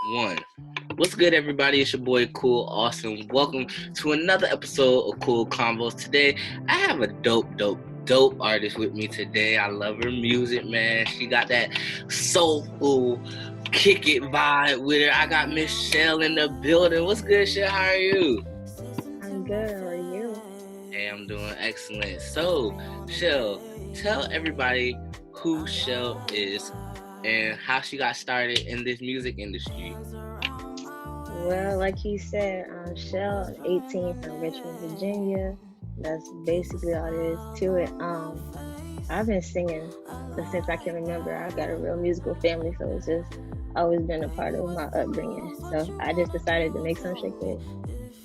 One. What's good, everybody? It's your boy Kool Awesome. Welcome to another episode of Kool Konvos. Today, I have a dope artist with me today. I love her music, man. She got that soulful, kick it vibe with her. I got Miss Shel in the building. What's good, Shel? How are you? I'm good. How are you? Hey, I'm doing excellent. So, Shel, tell everybody who Shel is and how she got started in this music industry. Well, like you said, I'm Shel, I'm 18 from Richmond, Virginia. That's basically all there is to it. I've been singing since I can remember. I've got a real musical family, so it's just always been a part of my upbringing. So I just decided to make some shit with it.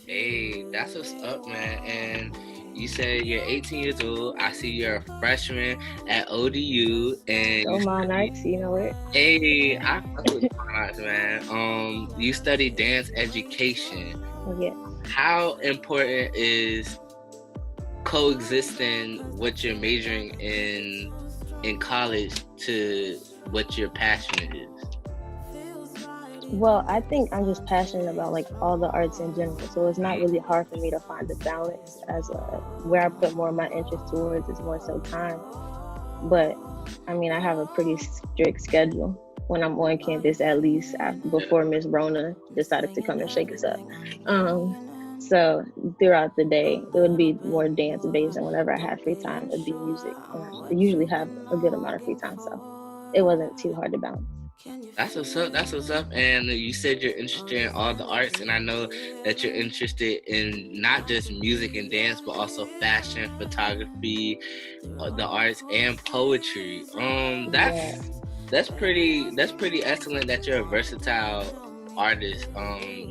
Hey, that's what's up, man. And you said you're 18 years old. I see you're a freshman at ODU, and Go Monarchs, you know it. hey, I fuck with Monarchs, man. You study dance education. Yeah. How important is coexisting what you're majoring in college to what your passion is? Well, I think I'm just passionate about like all the arts in general, so it's not really hard for me to find the balance as where I put more of my interest towards is more so time. But I mean, I have a pretty strict schedule when I'm on campus, at least before Miss Rona decided to come and shake us up. So throughout the day, it would be more dance based, and whenever I had free time, it'd be music. And I usually have a good amount of free time, so it wasn't too hard to balance. That's what's up. That's what's up. And you said you're interested in all the arts, and I know that you're interested in not just music and dance, but also fashion, photography, the arts, and poetry. That's pretty excellent that you're a versatile artist.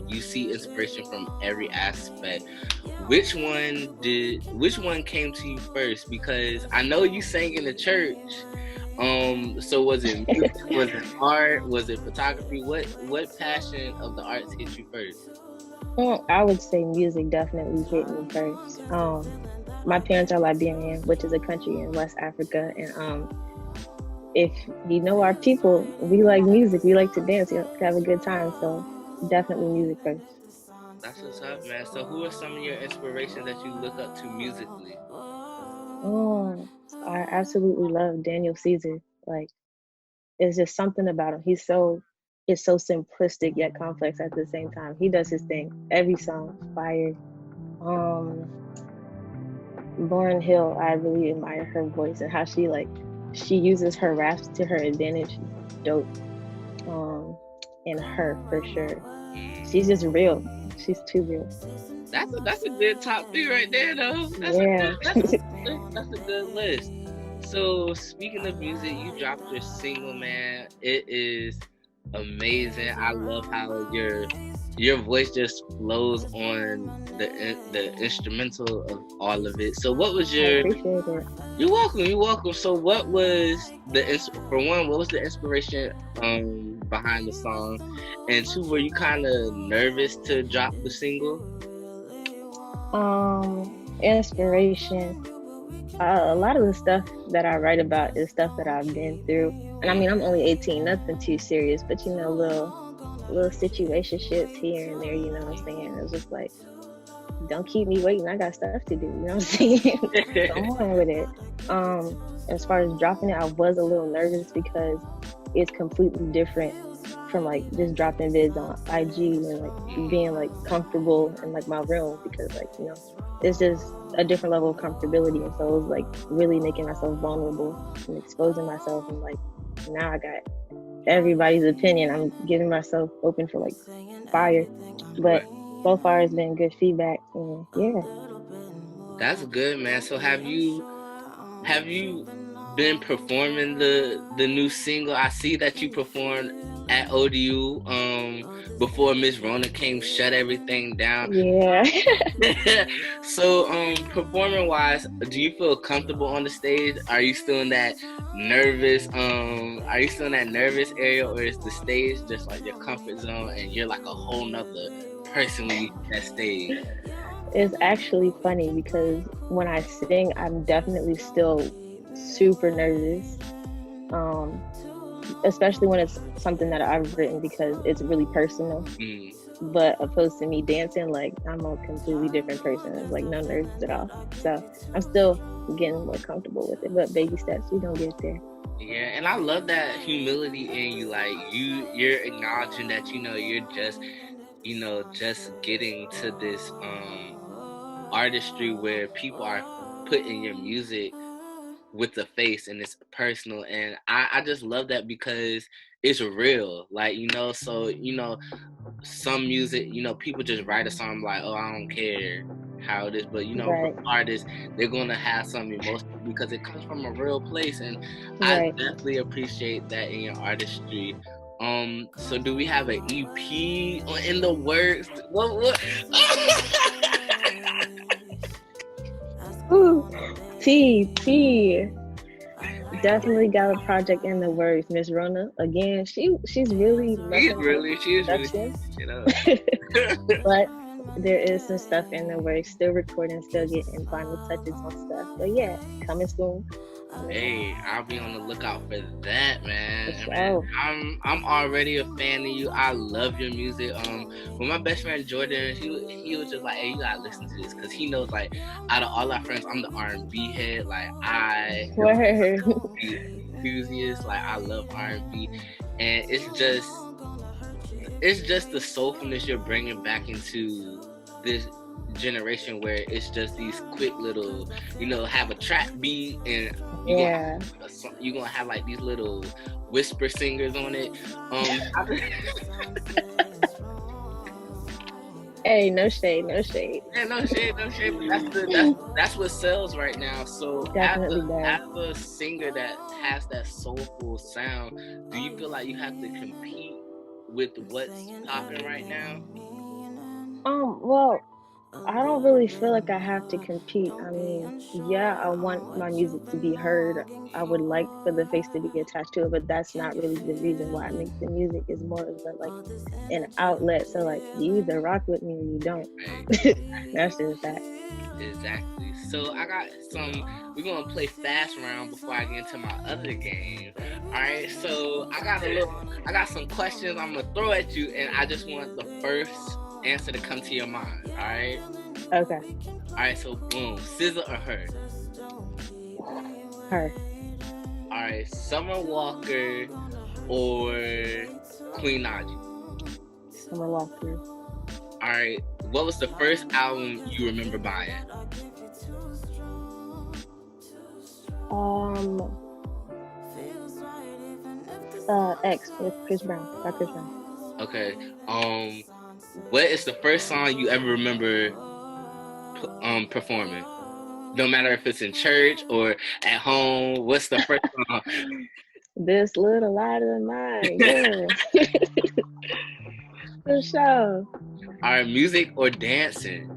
You see inspiration from every aspect. Which one came to you first? Because I know you sang in the church. So was it music? Was it art? Was it photography? What passion of the arts hit you first? I would say music definitely hit me first. My parents are Liberian, which is a country in West Africa, and if you know our people, we like music, we like to dance, we have a good time. So definitely music first. That's what's up, man. So who are some of your inspirations that you look up to musically? Oh, I absolutely love Daniel Caesar. Like, it's just something about him. It's so simplistic yet complex at the same time. He does his thing. Every song, fire. Um, Lauryn Hill, I really admire her voice and how she uses her raps to her advantage. Dope. And her for sure. She's just real. She's too real. That's a good top three right there, though. That's a good list. So speaking of music, you dropped your single, man. It is amazing. I love how your voice just flows on the instrumental of all of it. So what was I your? appreciate it. You're welcome. You're welcome. So what was what was the inspiration behind the song, and two, were you kind of nervous to drop the single? Inspiration. A lot of the stuff that I write about is stuff that I've been through. And I mean, I'm only 18, nothing too serious, but you know, little situationships here and there, you know what I'm saying? It was just like, don't keep me waiting, I got stuff to do, you know what I'm saying? Come on with it. As far as dropping it, I was a little nervous because it's completely different from like just dropping vids on IG and like being like comfortable in like my room, because like, you know, it's just a different level of comfortability. And so it was like really making myself vulnerable and exposing myself, and like now I got everybody's opinion. I'm giving myself open for like fire. But so far it's been good feedback, and yeah. That's good, man. So have you been performing the new single? I see that you performed at ODU before Miss Rona came shut everything down. Yeah. So performing wise, do you feel comfortable on the stage? Are you still in that nervous area, or is the stage just like your comfort zone and you're like a whole nother person when you hit that stage? It's actually funny because when I sing, I'm definitely still super nervous. especially when it's something that I've written because it's really personal. Mm. But opposed to me dancing, like I'm a completely different person. It's like no nerves at all. So I'm still getting more comfortable with it. But baby steps, we gonna get there. Yeah, and I love that humility in you. Like you're acknowledging that you're just just getting to this artistry where people are putting your music with the face and it's personal, and I just love that because it's real. Like so some music, people just write a song like, oh, I don't care how it is, but Right. artists, they're gonna have some emotion because it comes from a real place, and I Right. definitely appreciate that in your artistry. So do we have an EP in the works? What? Ooh, T. Definitely got a project in the works. Miss Rona, again, she's really She but there is some stuff in the works. Still recording, still getting final touches on stuff. But yeah, coming soon. Hey, I'll be on the lookout for that, man. For Man, sure. I'm already a fan of you. I love your music. When my best friend Jordan, he was just like, hey, you gotta listen to this, because he knows, like, out of all our friends, I'm the R&B head. Like, Word. enthusiast. Like, I love R&B, and it's just the soulfulness you're bringing back into this generation, where it's just these quick little, have a trap beat, and you're gonna have like these little whisper singers on it. Hey, no shade. Yeah, no shade. But that's what sells right now. So Definitely as a singer that has that soulful sound, do you feel like you have to compete with what's popping right now? Well, I don't really feel like I have to compete. I mean, yeah, I want my music to be heard. I would like for the face to be attached to it, but that's not really the reason why I make the music. Is more of like an outlet. So like, you either rock with me or you don't. That's just that. Exactly. So we're gonna play fast round before I get into my other game. Alright, so I got some questions I'm gonna throw at you, and I just want the first answer to come to your mind. Alright? Okay. Alright, so boom. SZA or her? Her. Alright, Summer Walker or Queen Naji? Summer Walker. Alright, what was the first album you remember buying? X with Chris Brown. By Chris Brown. Okay. What is the first song you ever remember performing? No matter if it's in church or at home, what's the first song? This little light of mine, yeah. For sure. Alright, music or dancing?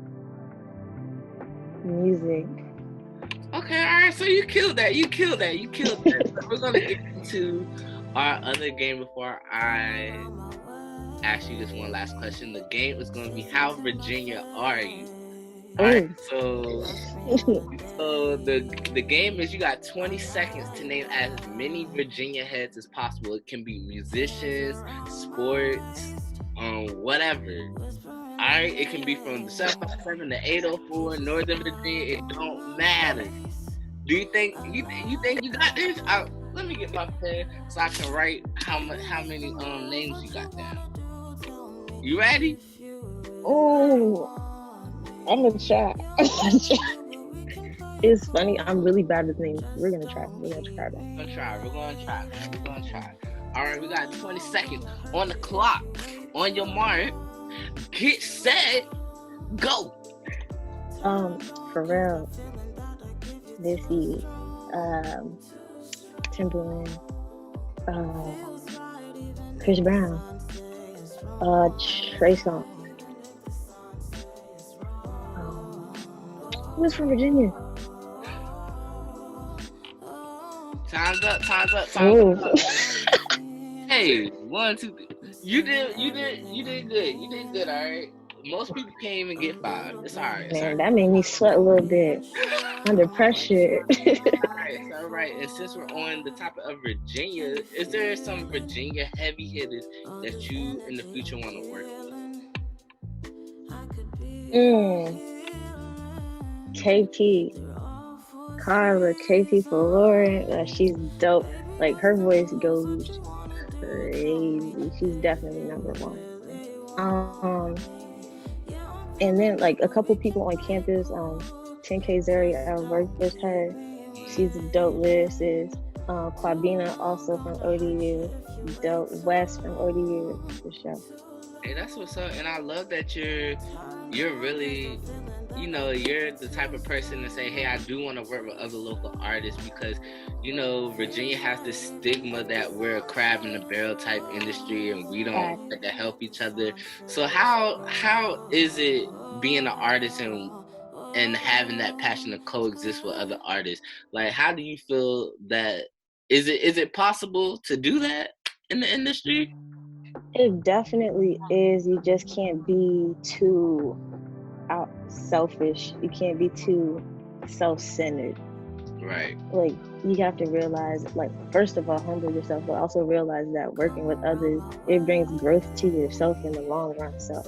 Music. Okay, alright, so you killed that. So we're gonna get into our other game before I ask you this one last question. The game is gonna be, how Virginia are you? Alright, so the game is, you got 20 seconds to name as many Virginia heads as possible. It can be musicians, sports, whatever. Alright, it can be from the 757 to 804, Northern Virginia. It don't matter. Do you think you got this? Let me get my pen so I can write how many names you got down. You ready? Oh, I'm gonna try. It's funny. I'm really bad with names. We're gonna try. We're gonna try. All right, we got 20 seconds on the clock. On your mark, get set, go. Pharrell, Missy, Timberland, Chris Brown, Trey Songz. Who's from Virginia? Time's up. Hey, 1, 2, 3. You did good. All right. most people can't even get 5. It's all right. It's all Man, that made me sweat a little bit under pressure. right. It's all right. And since we're on the topic of Virginia, is there some Virginia heavy hitters that you in the future want to work mm, KT, Carla, KT Lauren, she's dope. Like her voice goes crazy. She's definitely number one. And then like a couple people on campus, 10K Zeri, I worked with her. She's a dope lyricist. Quabina, also from ODU, dope. West from ODU, for sure. Hey, that's what's up, and I love that you're really, you're the type of person to say, hey, I do want to work with other local artists because, Virginia has this stigma that we're a crab in the barrel type industry and we don't like to help each other. So how is it being an artist and having that passion to coexist with other artists? Like, how do you feel that is it possible to do that in the industry? It definitely is. You just can't be too selfish. You can't be too self-centered. Right. Like, you have to realize, like, first of all, humble yourself, but also realize that working with others, it brings growth to yourself in the long run. So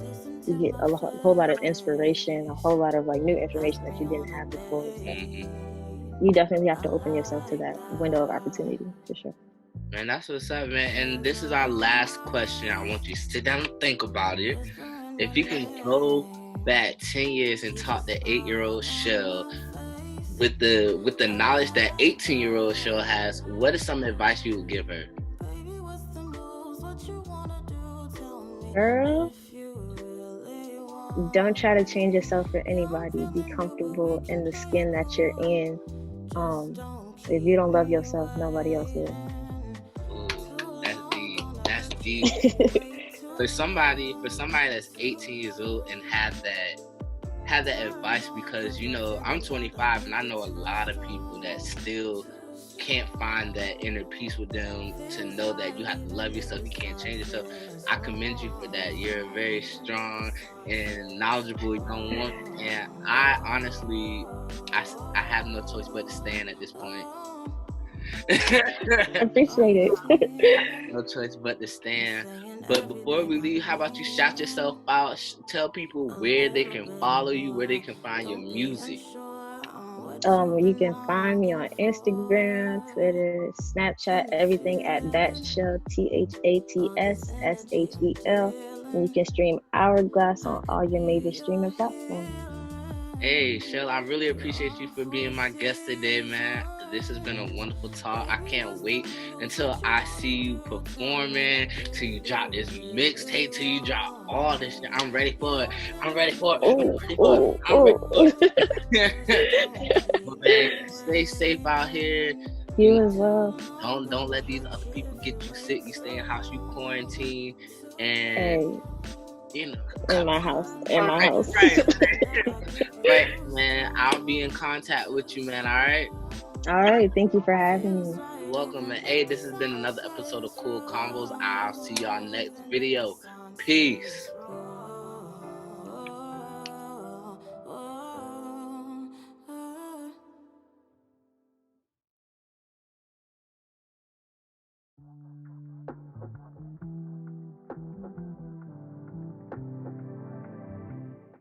you get a whole lot of inspiration, a whole lot of like new information that you didn't have before. So you definitely have to open yourself to that window of opportunity, for sure. Man, that's what's up, man. And this is our last question. I want you to sit down and think about it. If you can go back 10 years and talk to 8-year-old Shel with the knowledge that 18-year-old Shel has, what is some advice you would give her? Girl, don't try to change yourself for anybody. Be comfortable in the skin that you're in. If you don't love yourself, nobody else will. That's deep. For somebody that's 18 years old and have that advice, because I'm 25 and I know a lot of people that still can't find that inner peace with them to know that you have to love yourself, you can't change yourself. I commend you for that. You're a very strong and knowledgeable young woman, and I honestly I have no choice but to stand at this point. I appreciate it. No choice but to stand. But before we leave, how about you shout yourself out? Tell people where they can follow you, where they can find your music. You can find me on Instagram, Twitter, Snapchat, everything at ThatShel, ThatSshel. And you can stream Hourglass on all your major streaming platforms. Hey, Shel, I really appreciate you for being my guest today, man. This has been a wonderful talk. I can't wait until I see you performing, till you drop this mixtape, till you drop all this shit. I'm ready for it. But man, stay safe out here. You as well. Don't let these other people get you sick. You stay in house, you quarantine, and in my house. Right, man. I'll be in contact with you, man. All right. Thank you for having me. You're welcome, man. Hey, this has been another episode of Kool Konvos. I'll see y'all next video. Peace.